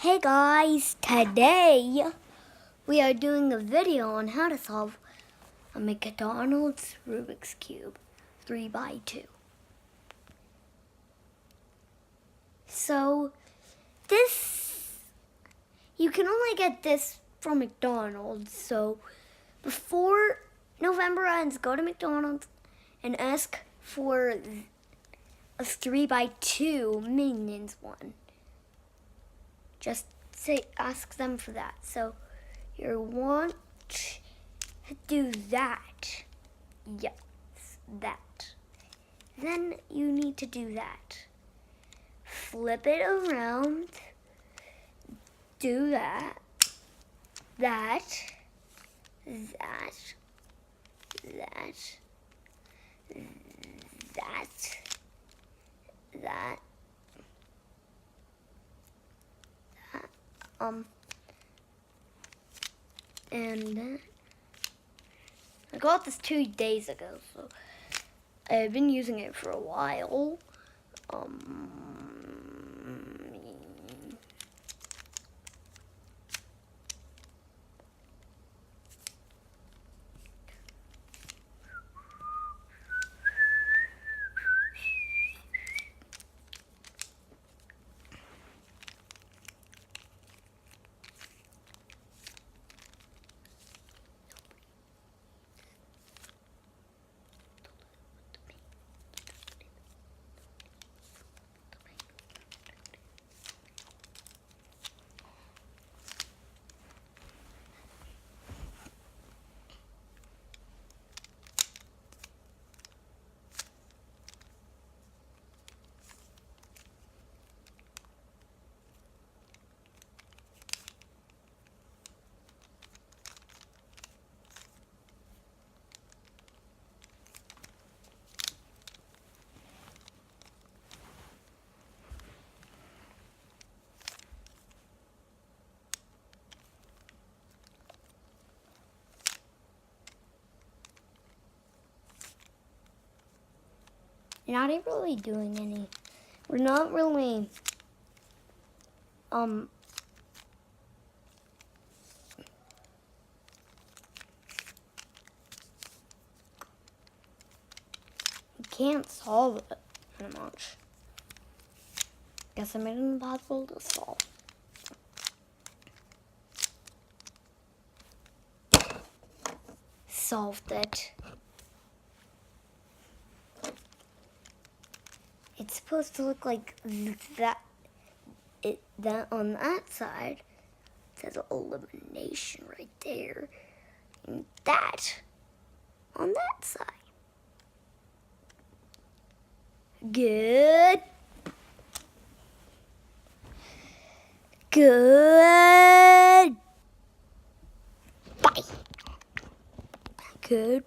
Hey guys, today we are doing a video on how to solve a McDonald's Rubik's Cube 3x2. So you can only get this from McDonald's. So before November ends, go to McDonald's and ask for a 3x2 Minions one. Just ask them for that. So you want to do that. Yes, that. Then you need to do that. Flip it around. Do that. That. And then I got this 2 days ago, so I've been using it for a while. We're not really doing any. We're not really we can't solve it very much. Guess I made it impossible to solve. Solved it. It's supposed to look like that. That on that side says elimination right there, and that on that side. Good. Bye. Good.